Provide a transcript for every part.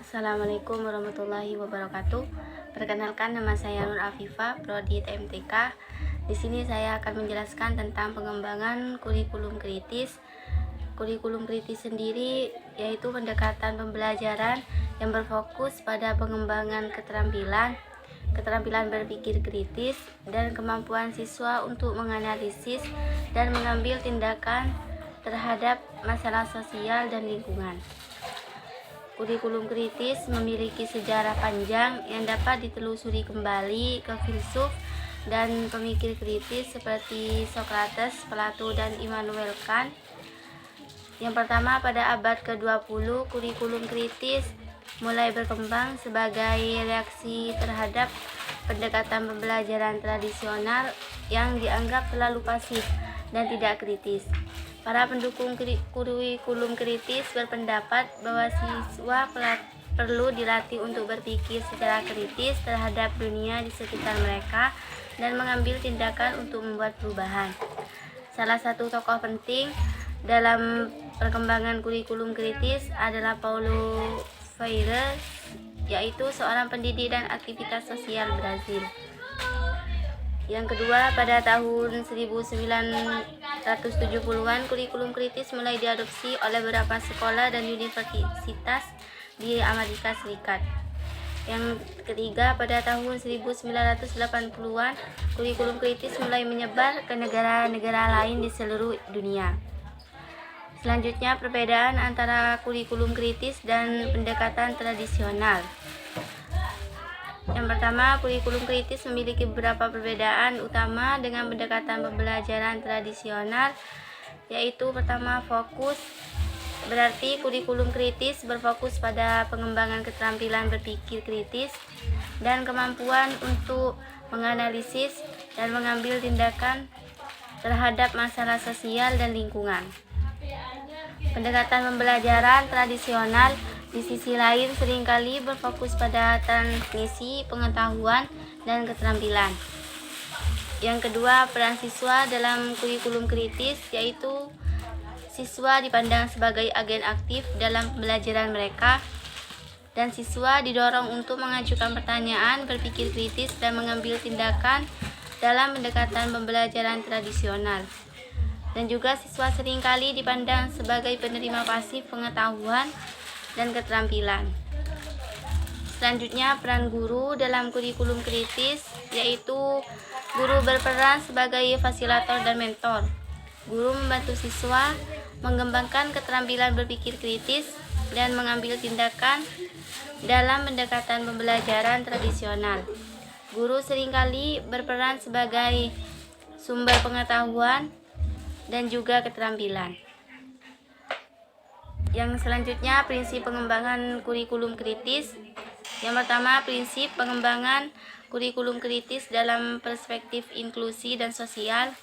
Assalamualaikum warahmatullahi wabarakatuh. Perkenalkan, nama saya Nur Afifah, Prodi TMTK. Di sini saya akan menjelaskan tentang pengembangan kurikulum kritis. Kurikulum kritis sendiri yaitu pendekatan pembelajaran yang berfokus pada pengembangan keterampilan berpikir kritis, dan kemampuan siswa untuk menganalisis dan mengambil tindakan terhadap masalah sosial dan lingkungan. Kurikulum kritis memiliki sejarah panjang yang dapat ditelusuri kembali ke filsuf dan pemikir kritis seperti Socrates, Plato, dan Immanuel Kant. Yang pertama, pada abad ke-20, kurikulum kritis mulai berkembang sebagai reaksi terhadap pendekatan pembelajaran tradisional yang dianggap terlalu pasif dan tidak kritis. Para pendukung kurikulum kritis berpendapat bahwa siswa perlu dilatih untuk berpikir secara kritis terhadap dunia di sekitar mereka dan mengambil tindakan untuk membuat perubahan. Salah satu tokoh penting dalam perkembangan kurikulum kritis adalah Paulo Freire, yaitu seorang pendidik dan aktivitas sosial Brazil. Yang kedua, pada tahun 1970-an, kurikulum kritis mulai diadopsi oleh beberapa sekolah dan universitas di Amerika Serikat. Yang ketiga, pada tahun 1980-an, kurikulum kritis mulai menyebar ke negara-negara lain di seluruh dunia. Selanjutnya, perbedaan antara kurikulum kritis dan pendekatan tradisional. Yang pertama, kurikulum kritis memiliki beberapa perbedaan utama dengan pendekatan pembelajaran tradisional, yaitu pertama, fokus. Berarti kurikulum kritis berfokus pada pengembangan keterampilan berpikir kritis dan kemampuan untuk menganalisis dan mengambil tindakan terhadap masalah sosial dan lingkungan. Pendekatan pembelajaran tradisional di sisi lain seringkali berfokus pada transmisi pengetahuan dan keterampilan. Yang kedua, peran siswa dalam kurikulum kritis, yaitu siswa dipandang sebagai agen aktif dalam pembelajaran mereka, dan siswa didorong untuk mengajukan pertanyaan, berpikir kritis, dan mengambil tindakan dalam pendekatan pembelajaran tradisional. Dan juga siswa seringkali dipandang sebagai penerima pasif pengetahuan dan keterampilan. Selanjutnya, peran guru dalam kurikulum kritis, yaitu guru berperan sebagai fasilitator dan mentor. Guru membantu siswa mengembangkan keterampilan berpikir kritis dan mengambil tindakan dalam pendekatan pembelajaran tradisional. Guru seringkali berperan sebagai sumber pengetahuan dan juga keterampilan. Yang selanjutnya, prinsip pengembangan kurikulum kritis. Yang pertama, prinsip pengembangan kurikulum kritis dalam perspektif inklusi dan sosial,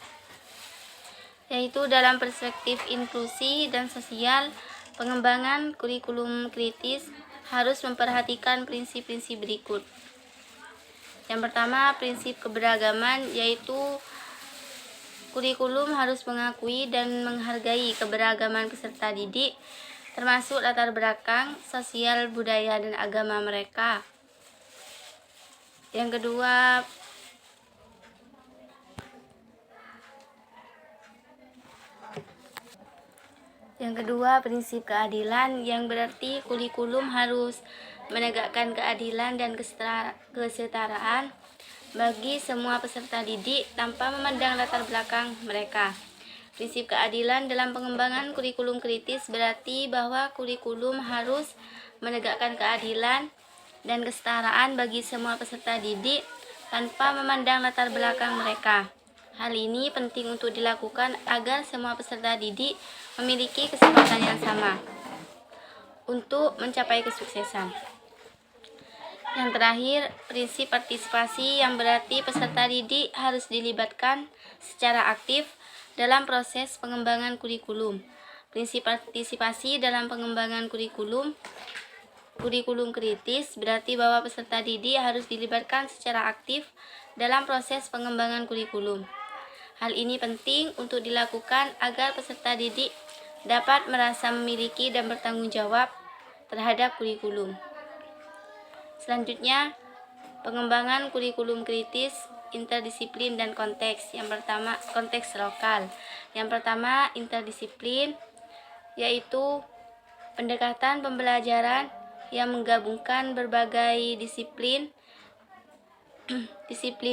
yaitu dalam perspektif inklusi dan sosial, pengembangan kurikulum kritis harus memperhatikan prinsip-prinsip berikut. Yang pertama, prinsip keberagaman, yaitu kurikulum harus mengakui dan menghargai keberagaman peserta didik, termasuk latar belakang sosial, budaya, dan agama mereka. Yang kedua, prinsip keadilan, yang berarti kurikulum harus menegakkan keadilan dan kesetaraan bagi semua peserta didik tanpa memandang latar belakang mereka. Prinsip keadilan dalam pengembangan kurikulum kritis berarti bahwa kurikulum harus menegakkan keadilan dan kesetaraan bagi semua peserta didik tanpa memandang latar belakang mereka. Hal ini penting untuk dilakukan agar semua peserta didik memiliki kesempatan yang sama untuk mencapai kesuksesan. Yang terakhir, prinsip partisipasi, yang berarti peserta didik harus dilibatkan secara aktif dalam proses pengembangan kurikulum. Prinsip partisipasi dalam pengembangan kurikulum kritis berarti bahwa peserta didik harus dilibatkan secara aktif dalam proses pengembangan kurikulum. Hal ini penting untuk dilakukan agar peserta didik dapat merasa memiliki dan bertanggung jawab terhadap kurikulum. Selanjutnya, pengembangan kurikulum kritis, interdisiplin dan konteks. Yang pertama, konteks lokal. Yang pertama, interdisiplin, yaitu pendekatan pembelajaran yang menggabungkan berbagai disiplin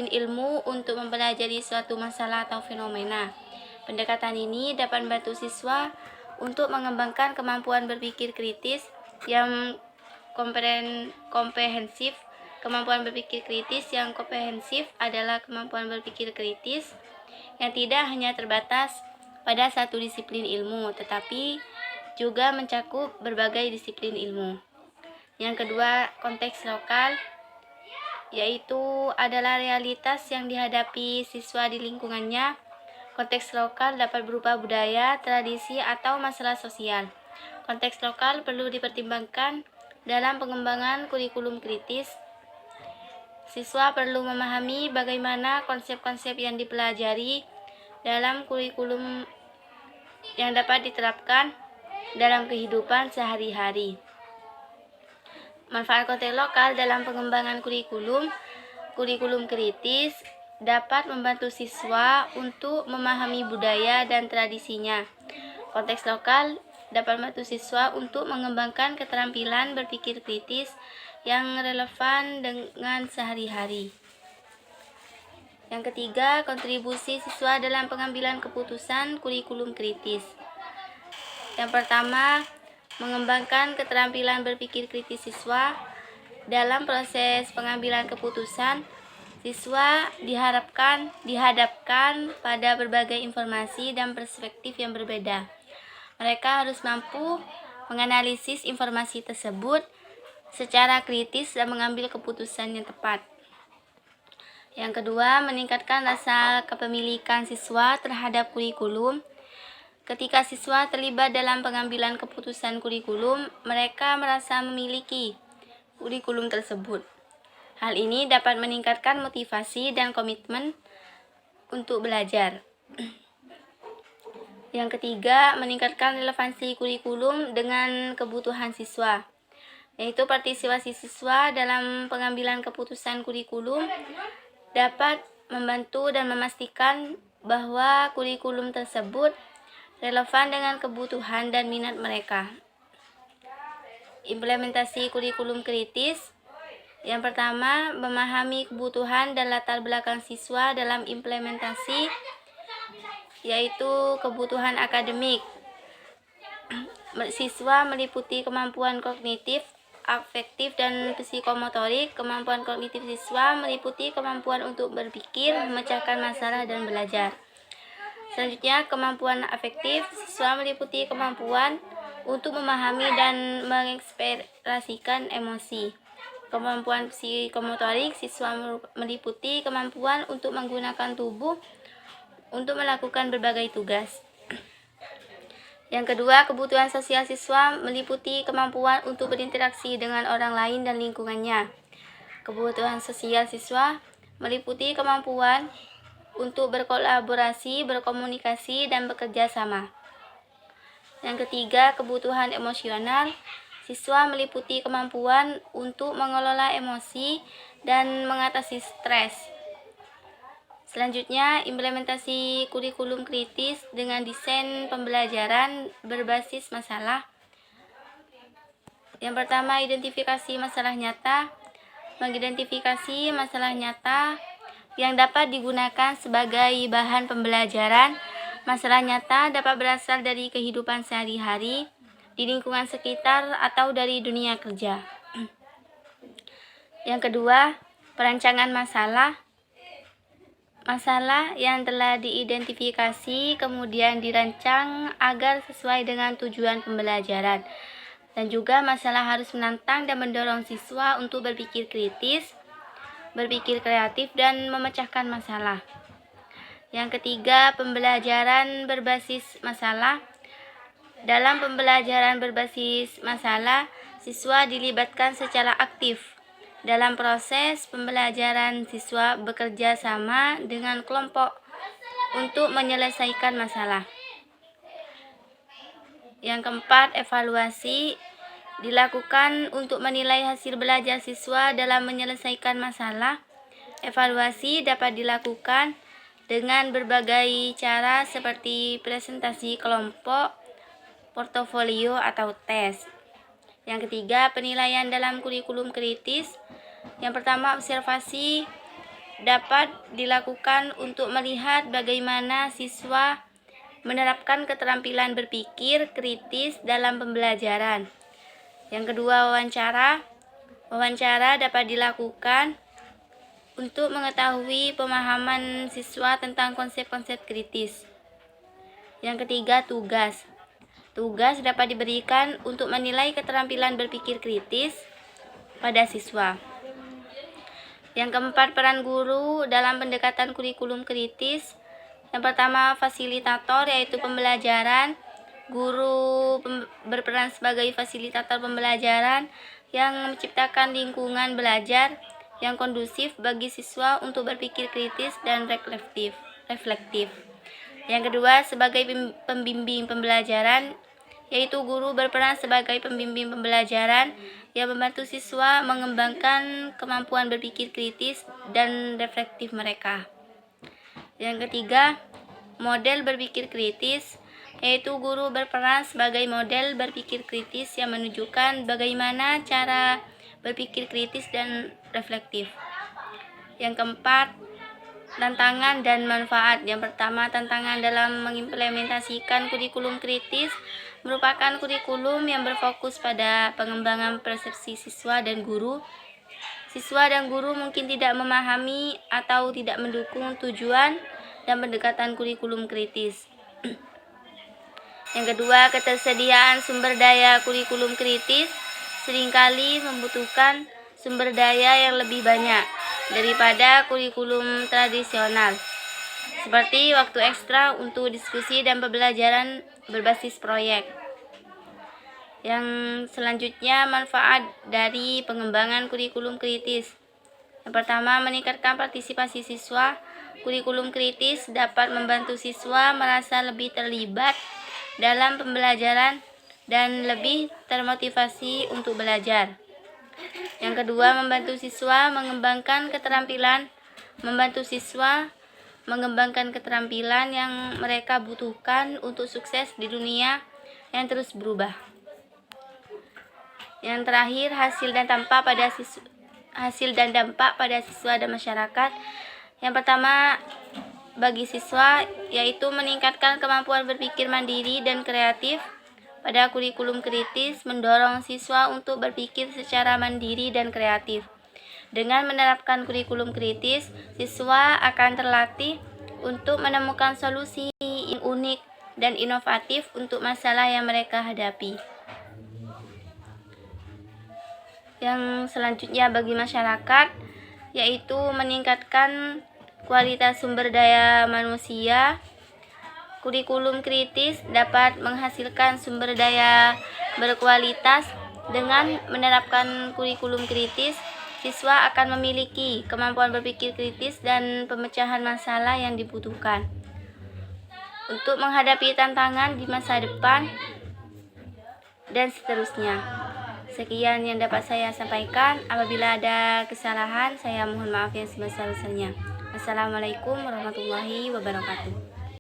ilmu untuk mempelajari suatu masalah atau fenomena. Pendekatan ini dapat membantu siswa untuk mengembangkan kemampuan berpikir kritis yang komprehensif. Kemampuan berpikir kritis yang komprehensif adalah kemampuan berpikir kritis yang tidak hanya terbatas pada satu disiplin ilmu, tetapi juga mencakup berbagai disiplin ilmu. Yang kedua, konteks lokal, yaitu adalah realitas yang dihadapi siswa di lingkungannya. Konteks lokal dapat berupa budaya, tradisi, atau masalah sosial. Konteks lokal perlu dipertimbangkan dalam pengembangan kurikulum kritis. Siswa perlu memahami bagaimana konsep-konsep yang dipelajari dalam kurikulum yang dapat diterapkan dalam kehidupan sehari-hari. Manfaat konteks lokal dalam pengembangan kurikulum kritis dapat membantu siswa untuk memahami budaya dan tradisinya. Konteks lokal dapat membantu siswa untuk mengembangkan keterampilan berpikir kritis yang relevan dengan sehari-hari. Yang ketiga, kontribusi siswa dalam pengambilan keputusan kurikulum kritis. Yang pertama, mengembangkan keterampilan berpikir kritis siswa. Dalam proses pengambilan keputusan, siswa dihadapkan pada berbagai informasi dan perspektif yang berbeda. Mereka harus mampu menganalisis informasi tersebut secara kritis dan mengambil keputusan yang tepat. Yang kedua, meningkatkan rasa kepemilikan siswa terhadap kurikulum. Ketika siswa terlibat dalam pengambilan keputusan kurikulum, mereka merasa memiliki kurikulum tersebut. Hal ini dapat meningkatkan motivasi dan komitmen untuk belajar. Yang ketiga, meningkatkan relevansi kurikulum dengan kebutuhan siswa, yaitu partisipasi siswa dalam pengambilan keputusan kurikulum dapat membantu dan memastikan bahwa kurikulum tersebut relevan dengan kebutuhan dan minat mereka. Implementasi kurikulum kritis. Yang pertama, memahami kebutuhan dan latar belakang siswa dalam implementasi, yaitu kebutuhan akademik. Siswa meliputi kemampuan kognitif, afektif, dan psikomotorik. Kemampuan kognitif siswa meliputi kemampuan untuk berpikir, memecahkan masalah, dan belajar. Selanjutnya, kemampuan afektif siswa meliputi kemampuan untuk memahami dan mengekspresikan emosi. Kemampuan psikomotorik siswa meliputi kemampuan untuk menggunakan tubuh untuk melakukan berbagai tugas. Yang kedua, kebutuhan sosial siswa meliputi kemampuan untuk berinteraksi dengan orang lain dan lingkungannya. Kebutuhan sosial siswa meliputi kemampuan untuk berkolaborasi, berkomunikasi, dan bekerja sama. Yang ketiga, kebutuhan emosional siswa meliputi kemampuan untuk mengelola emosi dan mengatasi stres. Selanjutnya, implementasi kurikulum kritis dengan desain pembelajaran berbasis masalah. Yang pertama, identifikasi masalah nyata. Mengidentifikasi masalah nyata yang dapat digunakan sebagai bahan pembelajaran. Masalah nyata dapat berasal dari kehidupan sehari-hari, di lingkungan sekitar, atau dari dunia kerja. Yang kedua, perancangan masalah. Masalah yang telah diidentifikasi kemudian dirancang agar sesuai dengan tujuan pembelajaran. Dan juga masalah harus menantang dan mendorong siswa untuk berpikir kritis, berpikir kreatif, dan memecahkan masalah. Yang ketiga, pembelajaran berbasis masalah. Dalam pembelajaran berbasis masalah, siswa dilibatkan secara aktif. Dalam proses pembelajaran, siswa bekerja sama dengan kelompok untuk menyelesaikan masalah. Yang keempat, evaluasi. dilakukan untuk menilai hasil belajar siswa dalam menyelesaikan masalah. Evaluasi dapat dilakukan dengan berbagai cara seperti presentasi kelompok, portofolio, atau tes. Yang ketiga, penilaian dalam kurikulum kritis. Yang pertama, observasi dapat dilakukan untuk melihat bagaimana siswa menerapkan keterampilan berpikir kritis dalam pembelajaran. Yang kedua, wawancara. Wawancara dapat dilakukan untuk mengetahui pemahaman siswa tentang konsep-konsep kritis. Yang ketiga, tugas. Tugas dapat diberikan untuk menilai keterampilan berpikir kritis pada siswa. Yang keempat, peran guru dalam pendekatan kurikulum kritis. Yang pertama, fasilitator, yaitu pembelajaran. Guru berperan sebagai fasilitator pembelajaran yang menciptakan lingkungan belajar yang kondusif bagi siswa untuk berpikir kritis dan reflektif. Yang kedua, sebagai pembimbing pembelajaran, yaitu guru berperan sebagai pembimbing pembelajaran yang membantu siswa mengembangkan kemampuan berpikir kritis dan reflektif mereka. Yang ketiga, model berpikir kritis, yaitu guru berperan sebagai model berpikir kritis yang menunjukkan bagaimana cara berpikir kritis dan reflektif. Yang keempat, tantangan dan manfaat. Yang pertama, tantangan dalam mengimplementasikan kurikulum kritis merupakan kurikulum yang berfokus pada pengembangan persepsi siswa dan guru. Siswa dan guru mungkin tidak memahami atau tidak mendukung tujuan dan pendekatan kurikulum kritis. Yang kedua, ketersediaan sumber daya kurikulum kritis seringkali membutuhkan sumber daya yang lebih banyak daripada kurikulum tradisional, seperti waktu ekstra untuk diskusi dan pembelajaran berbasis proyek. Yang selanjutnya, manfaat dari pengembangan kurikulum kritis. Yang pertama, meningkatkan partisipasi siswa. Kurikulum kritis dapat membantu siswa merasa lebih terlibat dalam pembelajaran dan lebih termotivasi untuk belajar. Yang kedua, membantu siswa mengembangkan keterampilan. Membantu siswa mengembangkan keterampilan yang mereka butuhkan untuk sukses di dunia yang terus berubah. Yang terakhir, hasil dan dampak pada siswa dan masyarakat. Yang pertama, bagi siswa, yaitu meningkatkan kemampuan berpikir mandiri dan kreatif. Pada kurikulum kritis mendorong siswa untuk berpikir secara mandiri dan kreatif. Dengan menerapkan kurikulum kritis, siswa akan terlatih untuk menemukan solusi yang unik dan inovatif untuk masalah yang mereka hadapi. Yang selanjutnya, bagi masyarakat, yaitu meningkatkan kualitas sumber daya manusia. Kurikulum kritis dapat menghasilkan sumber daya berkualitas. Dengan menerapkan kurikulum kritis, siswa akan memiliki kemampuan berpikir kritis dan pemecahan masalah yang dibutuhkan untuk menghadapi tantangan di masa depan, dan seterusnya. Sekian yang dapat saya sampaikan. Apabila ada kesalahan, saya mohon maaf yang sebesar-besarnya. Assalamualaikum warahmatullahi wabarakatuh.